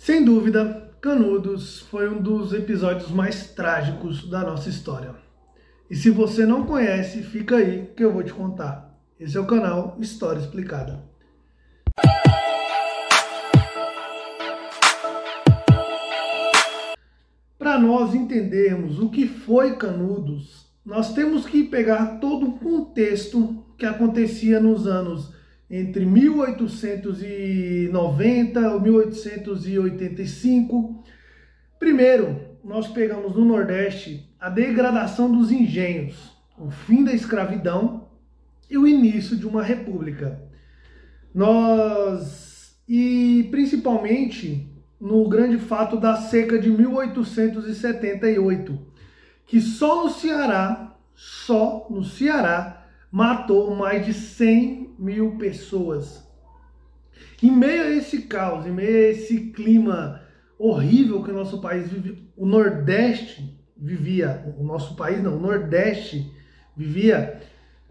Sem dúvida, Canudos foi um dos episódios mais trágicos da nossa história. E se você não conhece, fica aí que eu vou te contar. Esse é o canal História Explicada. Para nós entendermos o que foi Canudos, nós temos que pegar todo o contexto que acontecia nos anos entre 1890 e 1885. Primeiro, nós pegamos no Nordeste a degradação dos engenhos, o fim da escravidão e o início de uma república. E principalmente no grande fato da seca de 1878, que só no Ceará, matou mais de 100 mil pessoas. Em meio a esse caos, em meio a esse clima horrível que o nosso país vive, o Nordeste vivia, o Nordeste vivia,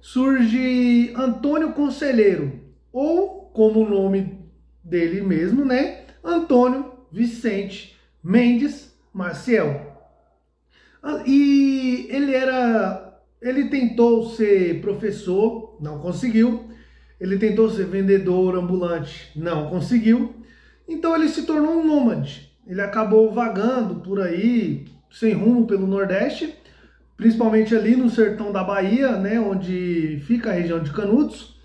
surge Antônio Conselheiro, ou como o nome dele mesmo, né? Antônio Vicente Mendes Maciel. E ele tentou ser professor, não conseguiu. Ele tentou ser vendedor ambulante, não conseguiu. Então ele se tornou um nômade. Ele acabou vagando por aí, sem rumo pelo Nordeste, principalmente ali no sertão da Bahia, né, onde fica a região de Canudos.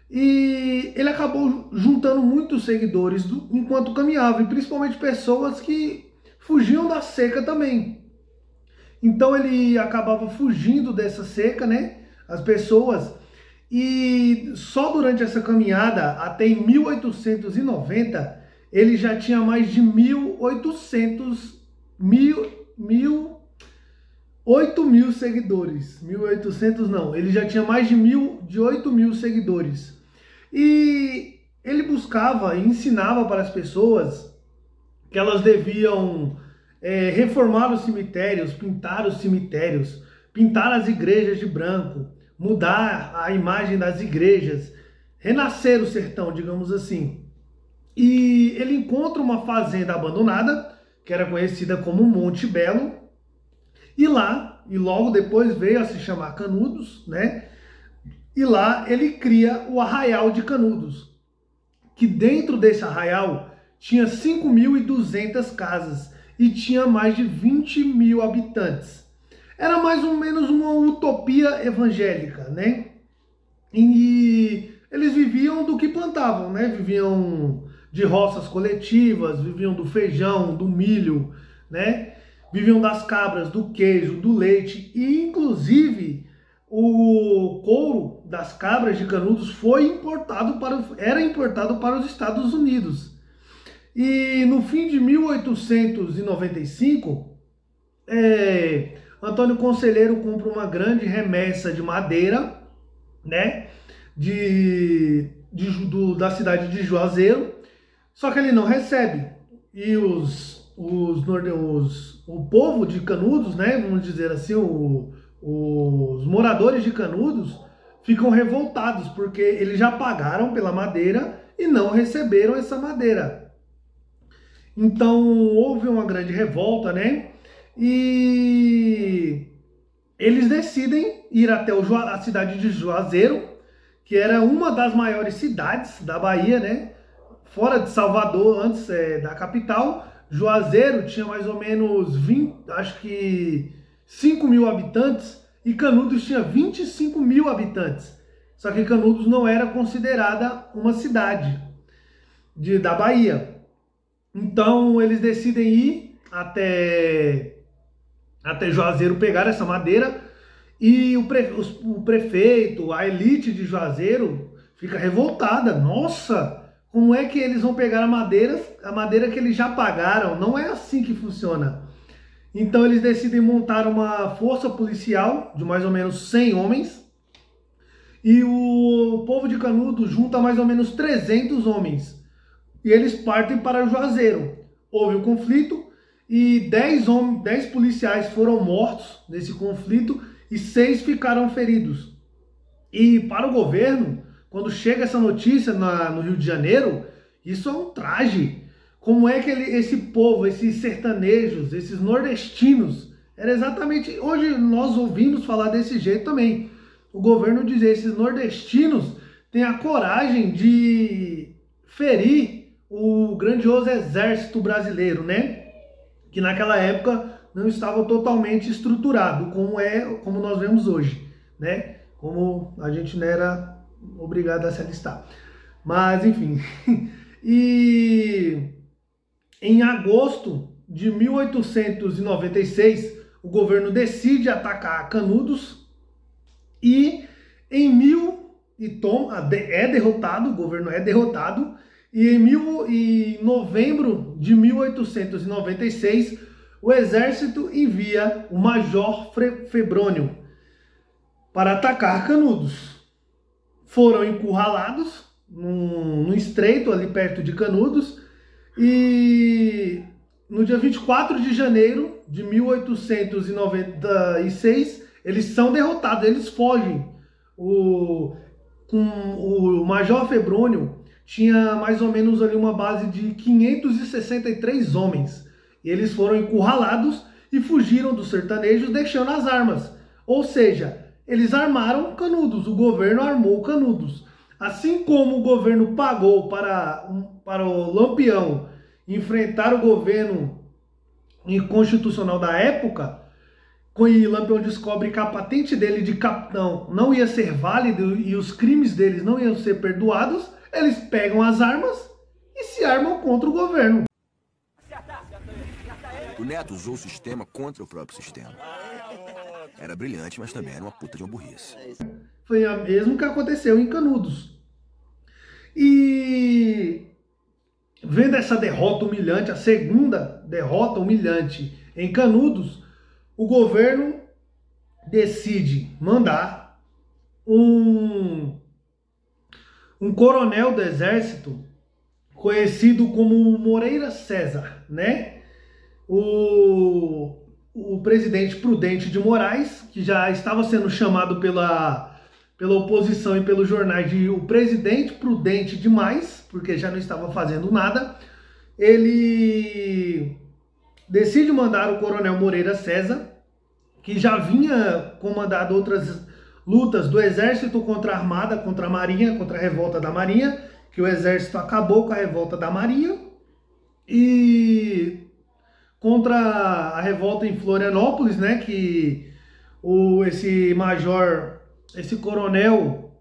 E ele acabou juntando muitos seguidores enquanto caminhava, e principalmente pessoas que fugiam da seca também. Então ele acabava fugindo dessa seca, né? As pessoas. E só durante essa caminhada, até em 1890, ele já tinha mais de 8 mil seguidores. 1.800 não, ele já tinha mais de 8 mil seguidores. E ele buscava e ensinava para as pessoas que elas deviam reformar os cemitérios, pintar as igrejas de branco, mudar a imagem das igrejas, renascer o sertão, digamos assim. E ele encontra uma fazenda abandonada, que era conhecida como Monte Belo, e logo depois veio a se chamar Canudos, né? E lá ele cria o Arraial de Canudos, que dentro desse arraial tinha 5.200 casas e tinha mais de 20 mil habitantes. Era mais ou menos uma utopia evangélica, né? E eles viviam do que plantavam, né? Viviam de roças coletivas, viviam do feijão, do milho, né? Viviam das cabras, do queijo, do leite, e inclusive o couro das cabras de Canudos era importado para os Estados Unidos. E no fim de 1895, Antônio Conselheiro compra uma grande remessa de madeira, né, da cidade de Juazeiro, só que ele não recebe. E o povo de Canudos, né, vamos dizer assim, os moradores de Canudos ficam revoltados, porque eles já pagaram pela madeira e não receberam essa madeira. Então houve uma grande revolta, né? E eles decidem ir até a cidade de Juazeiro, que era uma das maiores cidades da Bahia, né? Fora de Salvador, antes da capital. Juazeiro tinha mais ou menos 5 mil habitantes, e Canudos tinha 25 mil habitantes. Só que Canudos não era considerada uma cidade da Bahia. Então eles decidem ir até Juazeiro pegar essa madeira, e o prefeito, a elite de Juazeiro fica revoltada. Nossa, como é que eles vão pegar a madeira que eles já pagaram? Não é assim que funciona. Então eles decidem montar uma força policial de mais ou menos 100 homens, e o povo de Canudos junta mais ou menos 300 homens. E eles partem para Juazeiro. Houve um conflito e 10 policiais foram mortos nesse conflito e 6 ficaram feridos. E para o governo, quando chega essa notícia no Rio de Janeiro, isso é um traje. como é que esse povo, esses sertanejos, esses nordestinos, era exatamente, hoje nós ouvimos falar desse jeito também. O governo dizer, esses nordestinos têm a coragem de ferir o grandioso exército brasileiro, né? Que naquela época não estava totalmente estruturado, como nós vemos hoje, né? Como a gente não era obrigado a se alistar. Mas, enfim. E em agosto de 1896, o governo decide atacar Canudos e é derrotado, o governo é derrotado, e em novembro de 1896, o exército envia o Major Febrônio para atacar Canudos. Foram encurralados num estreito ali perto de Canudos, e no dia 24 de janeiro de 1896, eles são derrotados, eles fogem. O Major Febrônio tinha mais ou menos ali uma base de 563 homens. E eles foram encurralados e fugiram dos sertanejos, deixando as armas. Ou seja, eles armaram Canudos, o governo armou Canudos. Assim como o governo pagou para o Lampião enfrentar o governo inconstitucional da época, e Lampião descobre que a patente dele de capitão não ia ser válida e os crimes deles não iam ser perdoados, eles pegam as armas e se armam contra o governo. O Neto usou o sistema contra o próprio sistema. Era brilhante, mas também era uma puta de uma burrice. Foi o mesmo que aconteceu em Canudos. E vendo essa derrota humilhante, a segunda derrota humilhante em Canudos, o governo decide mandar um coronel do exército conhecido como Moreira César, né? O presidente Prudente de Moraes, que já estava sendo chamado pela oposição e pelos jornais de o presidente prudente demais, porque já não estava fazendo nada, ele decide mandar o coronel Moreira César, que já vinha comandado outras lutas do exército contra a armada, contra a marinha, contra a revolta da marinha, que o exército acabou com a revolta da marinha, e contra a revolta em Florianópolis, né, que esse coronel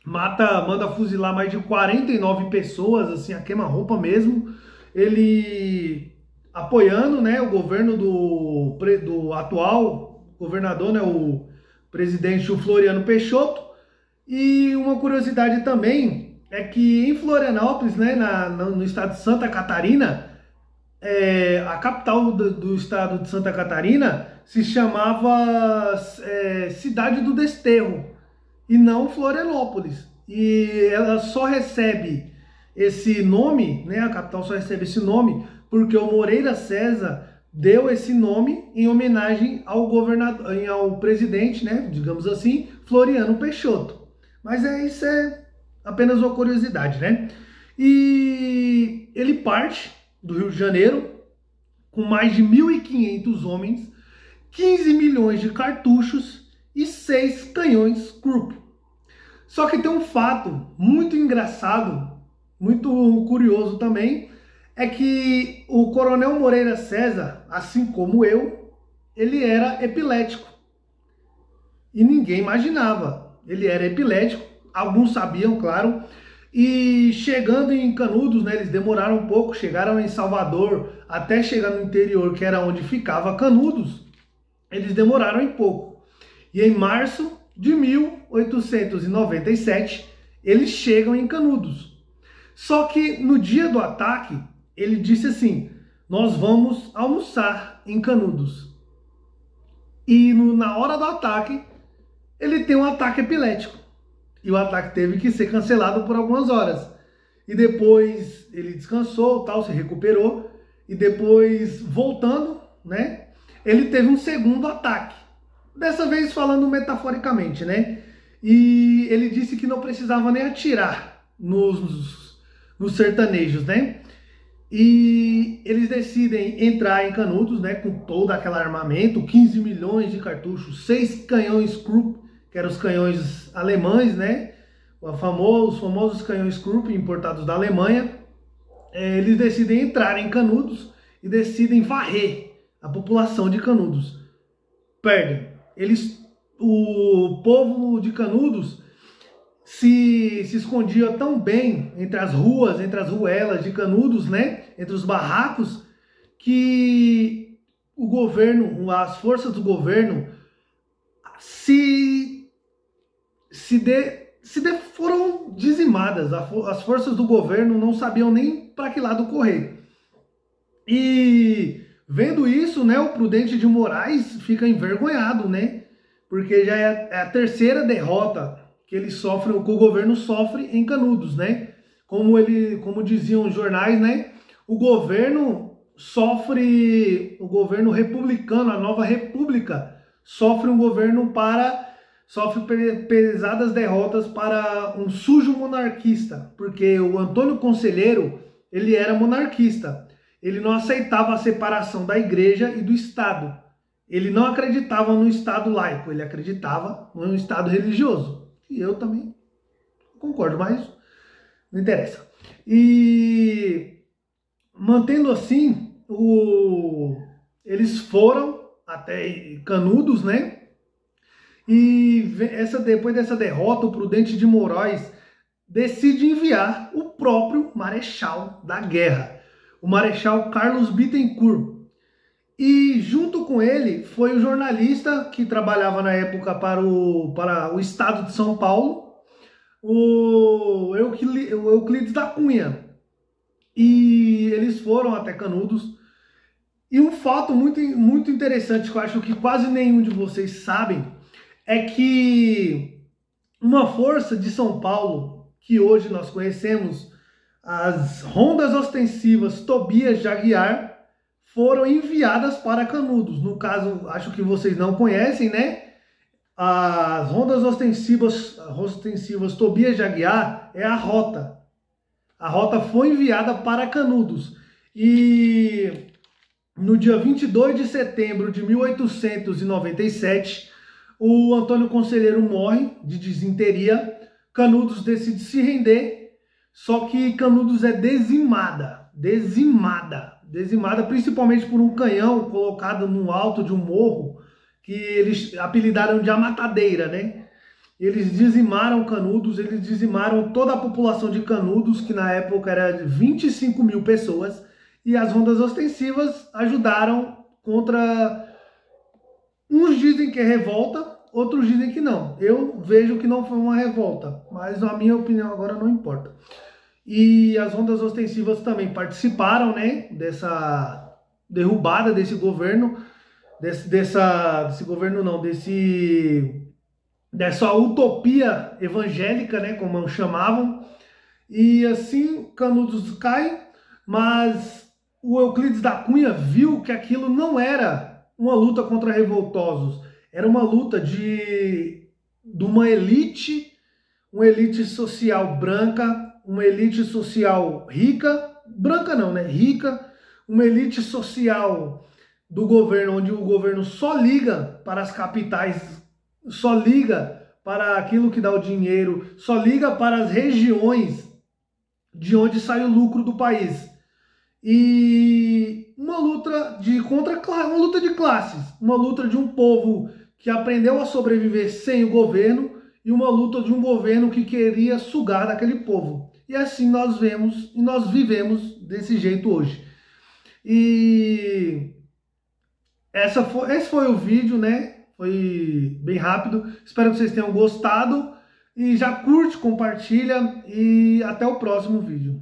manda fuzilar mais de 49 pessoas, assim, a queima-roupa mesmo, ele apoiando, né, o governo do atual governador, né, o presidente Floriano Peixoto. E uma curiosidade também é que em Florianópolis, né, no estado de Santa Catarina, a capital do estado de Santa Catarina se chamava Cidade do Desterro e não Florianópolis. E ela só recebe esse nome, né, a capital só recebe esse nome porque o Moreira César deu esse nome em homenagem ao governador, ao presidente, né, digamos assim, Floriano Peixoto. Mas isso é apenas uma curiosidade, né? E ele parte do Rio de Janeiro com mais de 1.500 homens, 15 milhões de cartuchos e 6 canhões Krupp. Só que tem um fato muito engraçado, muito curioso também, é que o coronel Moreira César, assim como eu, ele era epilético. E ninguém imaginava. Ele era epilético, alguns sabiam, claro. E chegando em Canudos, né, eles demoraram um pouco, chegaram em Salvador, até chegar no interior, que era onde ficava Canudos, eles demoraram um pouco. E em março de 1897, eles chegam em Canudos. Só que no dia do ataque, ele disse assim: nós vamos almoçar em Canudos. E na hora do ataque, ele tem um ataque epilético. E o ataque teve que ser cancelado por algumas horas. E depois ele descansou, tal, se recuperou. E depois, voltando, né, ele teve um segundo ataque. Dessa vez falando metaforicamente, né? E ele disse que não precisava nem atirar nos sertanejos, né? E eles decidem entrar em Canudos, né, com todo aquele armamento, 15 milhões de cartuchos, 6 canhões Krupp, que eram os canhões alemães, né, os famosos canhões Krupp importados da Alemanha. Eles decidem entrar em Canudos e decidem varrer a população de Canudos. Perdem. O povo de Canudos se escondia tão bem entre as ruas, entre as ruelas de Canudos, né, entre os barracos, que o governo, as forças do governo foram dizimadas. As forças do governo não sabiam nem para que lado correr. E vendo isso, né, o Prudente de Moraes fica envergonhado, né, porque já é a terceira derrota que o governo sofre em Canudos, né? Como diziam os jornais, né? O governo republicano, a nova república, sofre pesadas derrotas para um sujo monarquista, porque o Antônio Conselheiro, ele era monarquista. Ele não aceitava a separação da igreja e do Estado. Ele não acreditava no Estado laico, ele acreditava no Estado religioso. E eu também concordo, mas não interessa. E mantendo assim, eles foram até Canudos, né? E depois dessa derrota, o Prudente de Moraes decide enviar o próprio marechal da guerra, o Marechal Carlos Bittencourt. E junto com ele foi o jornalista que trabalhava na época para o estado de São Paulo, o Euclides da Cunha. E eles foram até Canudos. E um fato muito, muito interessante que eu acho que quase nenhum de vocês sabem é que uma força de São Paulo, que hoje nós conhecemos, as Rondas Ostensivas Tobias de Aguiar, foram enviadas para Canudos. No caso, acho que vocês não conhecem, né? As Rondas Ostensivas Tobias de Aguiar é a rota. A rota foi enviada para Canudos. E no dia 22 de setembro de 1897, o Antônio Conselheiro morre de disenteria. Canudos decide se render, só que Canudos é dizimada, principalmente por um canhão colocado no alto de um morro, que eles apelidaram de a Matadeira, né? Eles dizimaram Canudos, eles dizimaram toda a população de Canudos, que na época era 25 mil pessoas, e as Rondas Ostensivas ajudaram contra... Uns dizem que é revolta, outros dizem que não. Eu vejo que não foi uma revolta, mas a minha opinião agora não importa. E as Rondas Ostensivas também participaram, né, dessa derrubada desse governo, dessa utopia evangélica, né, como chamavam. E assim Canudos cai, mas o Euclides da Cunha viu que aquilo não era uma luta contra revoltosos, era uma luta de uma elite social branca, uma elite social rica, branca não, né? Rica, uma elite social do governo, onde o governo só liga para as capitais, só liga para aquilo que dá o dinheiro, só liga para as regiões de onde sai o lucro do país. E uma luta de classes, uma luta de um povo que aprendeu a sobreviver sem o governo e uma luta de um governo que queria sugar daquele povo. E assim nós vemos e nós vivemos desse jeito hoje. E esse foi o vídeo, né? Foi bem rápido. Espero que vocês tenham gostado. E já curte, compartilha e até o próximo vídeo.